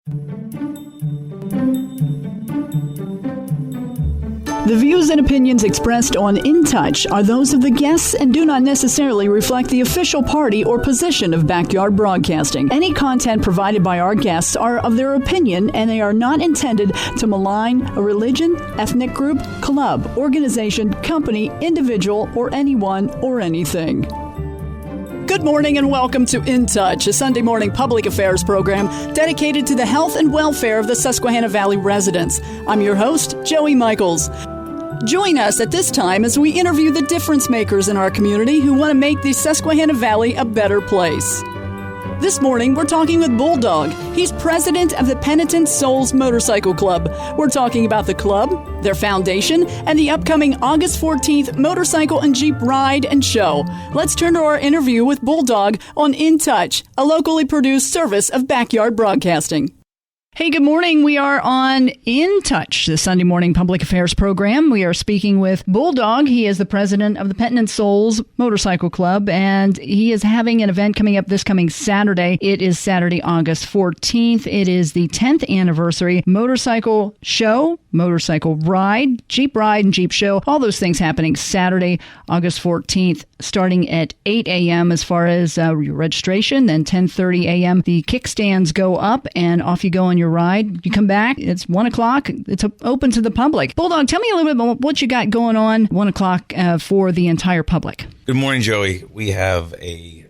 The views and opinions expressed on InTouch are those of the guests and do not necessarily reflect the official party or position of Backyard Broadcasting. Any content provided by our guests are of their opinion, and they are not intended to malign a religion, ethnic group, club, organization, company, individual, or anyone or anything. Good morning and welcome to InTouch, a Sunday morning public affairs program dedicated to the health and welfare of the Susquehanna Valley residents. I'm your host, Joie Michaels. Join us at this time as we interview the difference makers in our community who want to make the Susquehanna Valley a better place. This morning, we're talking with Bulldog. He's president of the Penitent Motorcycle Club. We're talking about the club, their foundation, and the upcoming August 14th Motorcycle and Jeep Ride and Show. Let's turn to our interview with Bulldog on InTouch, a locally produced service of Backyard Broadcasting. Hey, good morning. We are on InTouch, the Sunday morning public affairs program. We are speaking with Bulldog. He is the president of the Penitent Motorcycle Club, and he is having an event coming up this coming Saturday. It is Saturday, August 14th. It is the 10th anniversary motorcycle show, motorcycle ride, Jeep ride, and Jeep show. All those things happening Saturday, August 14th, starting at 8 a.m. as far as your registration. Then 10:30 a.m. the kickstands go up, and off you go on your ride. You come back, it's 1 o'clock. It's open to the public. Bulldog, tell me a little bit about what you got going on 1 o'clock for the entire public. Good morning, Joey. We have a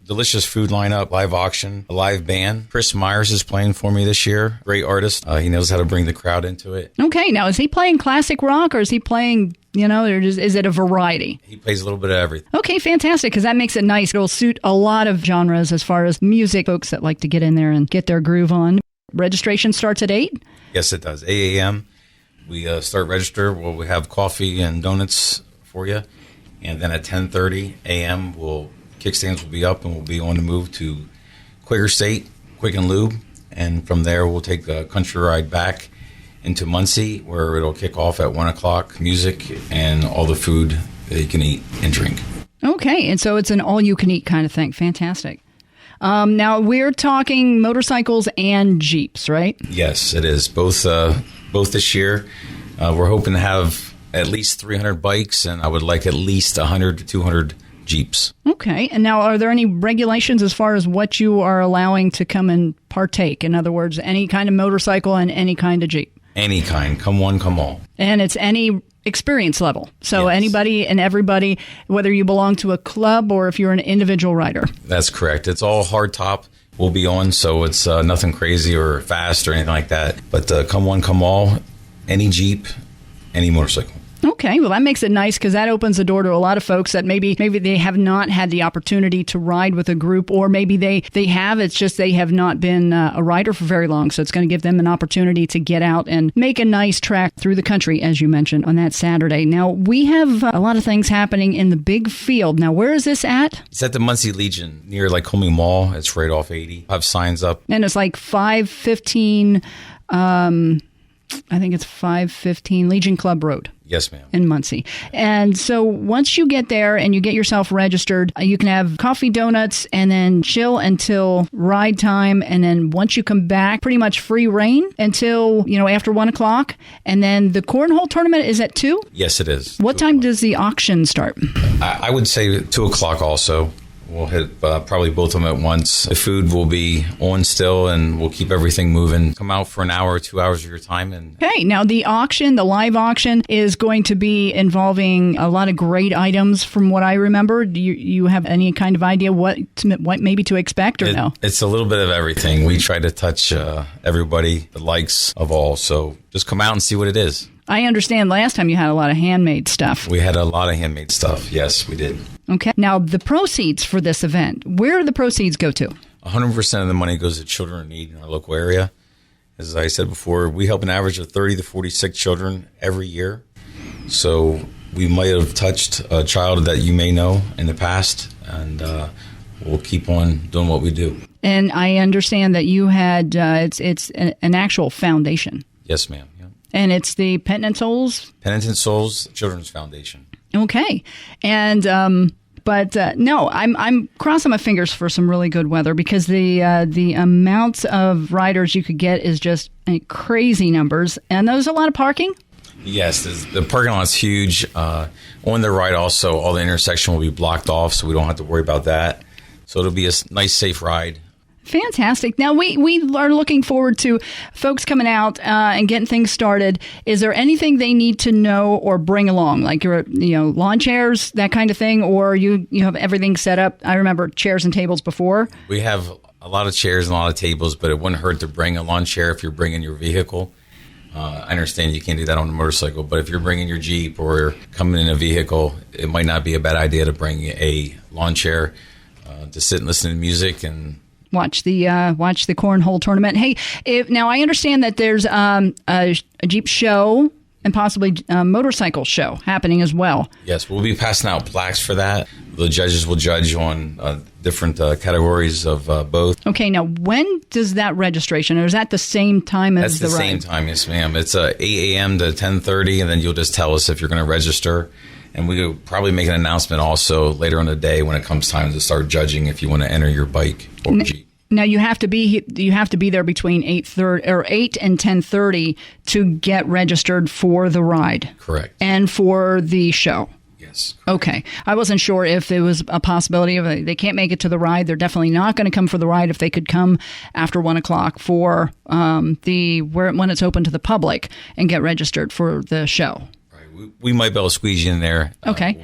delicious food lineup, live auction, a live band. Chris Myers is playing for me this year. Great artist. He knows how to bring the crowd into it. Okay, now is he playing classic rock or is he playing, or is it a variety? He plays a little bit of everything. Okay, fantastic, because that makes it nice. It'll suit a lot of genres as far as music, folks that like to get in there and get their groove on. Registration starts at 8? Yes, it does. 8 a.m. We start register. We have coffee and donuts for you. And then at 10:30 a.m., kickstands will be up and we'll be on the move to Quaker State, Quick and Lube. And from there, we'll take a country ride back into Muncie, where it'll kick off at 1 o'clock, music and all the food that you can eat and drink. Okay, and so it's an all-you-can-eat kind of thing. Fantastic. Now, we're talking motorcycles and Jeeps, right? Yes, it is. Both this year. We're hoping to have at least 300 bikes, and I would like at least 100 to 200 Jeeps. Okay. And now, are there any regulations as far as what you are allowing to come and partake? In other words, any kind of motorcycle and any kind of Jeep? Any kind. Come one, come all. And it's any experience level. So yes. Anybody and everybody, whether you belong to a club or if you're an individual rider. That's correct. It's all hard top will be on, so it's nothing crazy or fast or anything like that. But come one, come all, any Jeep, any motorcycle. Okay, well, that makes it nice because that opens the door to a lot of folks that maybe they have not had the opportunity to ride with a group, or maybe they have. It's just they have not been a rider for very long. So it's going to give them an opportunity to get out and make a nice track through the country, as you mentioned, on that Saturday. Now, we have a lot of things happening in the big field. Now, where is this at? It's at the Muncie Legion near Lycoming Mall. It's right off 80. I have signs up. And it's like 515, I think it's 515 Legion Club Road. Yes, ma'am. In Muncie. And so once you get there and you get yourself registered, you can have coffee, donuts, and then chill until ride time. And then once you come back, pretty much free reign until, after 1 o'clock. And then the cornhole tournament is at 2? Yes, it is. What time does the auction start? I would say 2 o'clock also. We'll hit probably both of them at once. The food will be on still, and we'll keep everything moving. Come out for an hour or 2 hours of your time. Okay, now the live auction, is going to be involving a lot of great items from what I remember. Do you have any kind of idea what maybe to expect or no? It's a little bit of everything. We try to touch everybody, the likes of all. So just come out and see what it is. I understand last time you had a lot of handmade stuff. We had a lot of handmade stuff. Yes, we did. Okay. Now, the proceeds for this event, where do the proceeds go to? 100% of the money goes to children in need in our local area. As I said before, we help an average of 30 to 46 children every year. So we might have touched a child that you may know in the past, and we'll keep on doing what we do. And I understand that you had, it's an actual foundation. Yes, ma'am. Yeah. And it's the Penitent Souls Children's Foundation. Okay. And But no, I'm crossing my fingers for some really good weather because the amount of riders you could get is just crazy numbers. And there's a lot of parking. Yes, the parking lot's huge. On the ride also, all the intersection will be blocked off, so we don't have to worry about that. So it'll be a nice, safe ride. Fantastic. Now, we are looking forward to folks coming out and getting things started. Is there anything they need to know or bring along, like your lawn chairs, that kind of thing, or you have everything set up? I remember chairs and tables before. We have a lot of chairs and a lot of tables, but it wouldn't hurt to bring a lawn chair if you're bringing your vehicle. I understand you can't do that on a motorcycle, but if you're bringing your Jeep or coming in a vehicle, it might not be a bad idea to bring a lawn chair to sit and listen to music and watch the cornhole tournament. Hey, now I understand that there's a Jeep show and possibly a motorcycle show happening as well. Yes, we'll be passing out plaques for that. The judges will judge on different categories of both. Okay, now when does that registration, or is that the same time as the ride? That's the same time, yes, ma'am. It's 8 a.m. to 10:30, and then you'll just tell us if you're going to register. And we'll probably make an announcement also later in the day when it comes time to start judging if you want to enter your bike or Jeep. Now you have to be there between 8 and 10:30 to get registered for the ride. Correct. And for the show. Yes. Okay. I wasn't sure if there was a possibility of they can't make it to the ride. They're definitely not going to come for the ride if they could come after 1 o'clock for when it's open to the public and get registered for the show. We might be able to squeeze you in there. Okay.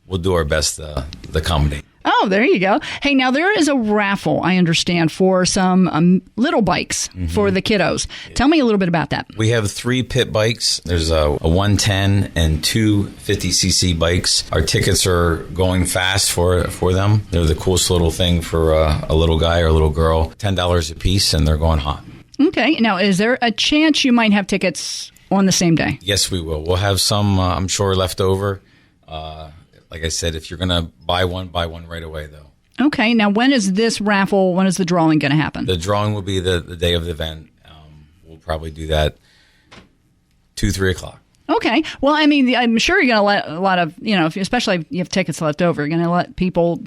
We'll do our best to accommodate. Oh, there you go. Hey, now there is a raffle, I understand, for some little bikes for the kiddos. Tell me a little bit about that. We have 3 pit bikes. There's a 110 and 2 50cc bikes. Our tickets are going fast for them. They're the coolest little thing for a little guy or a little girl. $10 a piece, and they're going hot. Okay. Now, is there a chance you might have tickets on the same day? Yes, we will. We'll have some, I'm sure, left over. Like I said, if you're going to buy one right away, though. Okay. Now, when is this raffle, when is the drawing going to happen? The drawing will be the day of the event. We'll probably do that 2, 3 o'clock. Okay. Well, I mean, I'm sure you're going to let a lot of, especially if you have tickets left over, you're going to let people,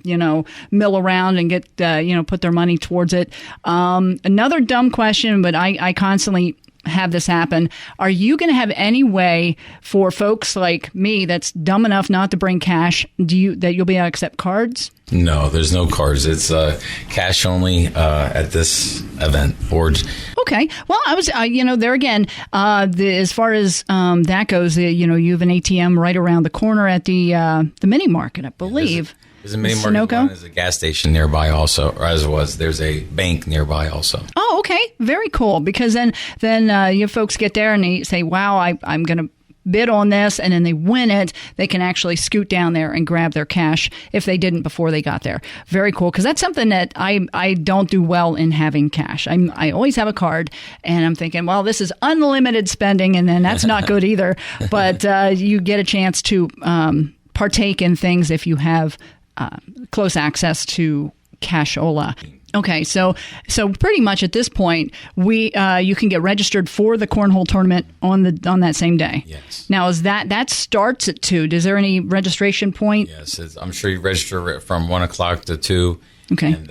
mill around and get, put their money towards it. Another dumb question, but I constantly have this happen. Are you going to have any way for folks like me that's dumb enough not to bring cash, that you'll be able to accept cards? No, there's no cards. It's cash only at this event. Okay. Well, I was, there again, as far as that goes, you have an ATM right around the corner at the mini market, I believe. There's a mini market. There's a gas station nearby also, or as it was, there's a bank nearby also. Oh, okay. Very cool. Because then you folks get there and they say, wow, I'm going to bid on this, and then they win it, they can actually scoot down there and grab their cash if they didn't before they got there. Very cool, because that's something that I don't do well in having cash. I always have a card, and I'm thinking, well, this is unlimited spending, and then that's not good either. But you get a chance to partake in things if you have close access to cashola. Okay, so pretty much at this point, you can get registered for the cornhole tournament on that same day. Yes. Now, is that starts at 2? Is there any registration point? Yes, I'm sure you register from 1 o'clock to 2. Okay. And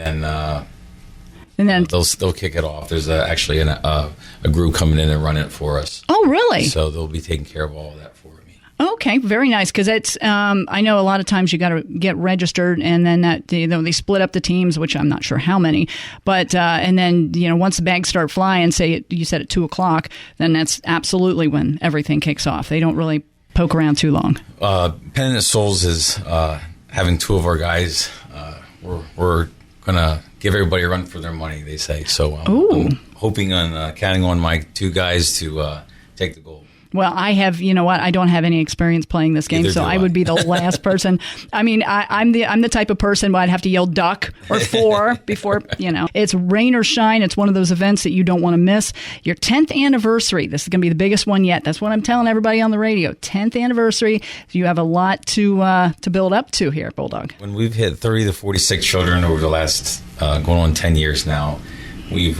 then they'll kick it off. There's actually a group coming in and running it for us. Oh, really? So they'll be taking care of all of that for me. Okay, very nice. Because it's I know a lot of times you got to get registered, and then they split up the teams, which I'm not sure how many. But and then once the bags start flying, say you said at 2 o'clock, then that's absolutely when everything kicks off. They don't really poke around too long. Penitent Souls is having 2 of our guys. We're gonna give everybody a run for their money, they say. So I'm hoping on counting on my 2 guys to take the gold. Well, I have, I don't have any experience playing this game, so I would be the last person. I mean, I'm the type of person where I'd have to yell duck or 4 before, It's rain or shine. It's one of those events that you don't want to miss. Your 10th anniversary. This is going to be the biggest one yet. That's what I'm telling everybody on the radio. 10th anniversary. You have a lot to build up to here, Bulldog. When we've hit 30 to 46 children over the last going on 10 years now, we've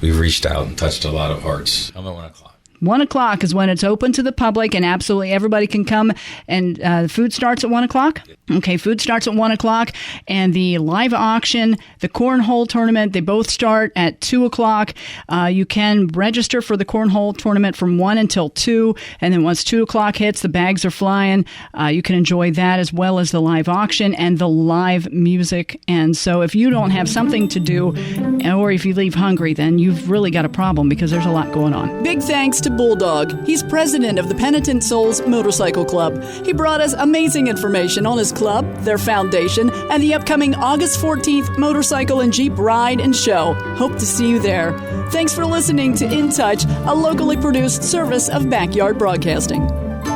reached out and touched a lot of hearts. Come at 1 o'clock. 1 o'clock is when it's open to the public, and absolutely everybody can come. And the food starts at 1 o'clock? Okay, food starts at 1 o'clock. And the live auction, the cornhole tournament, they both start at 2 o'clock. You can register for the cornhole tournament from 1 until 2. And then once 2 o'clock hits, the bags are flying. You can enjoy that as well as the live auction and the live music. And so if you don't have something to do, or if you leave hungry, then you've really got a problem because there's a lot going on. Big thanks to Bulldog. He's president of the Penitent Souls Motorcycle Club. He brought us amazing information on his club, their foundation, and the upcoming August 14th Motorcycle and Jeep Ride and Show. Hope to see you there. Thanks for listening to InTouch, a locally produced service of Backyard Broadcasting.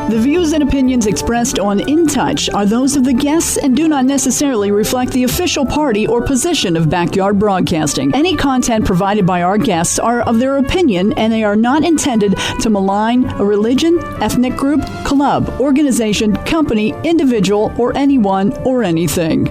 The views and opinions expressed on InTouch are those of the guests and do not necessarily reflect the official party or position of Backyard Broadcasting. Any content provided by our guests are of their opinion, and they are not intended to malign a religion, ethnic group, club, organization, company, individual, or anyone or anything.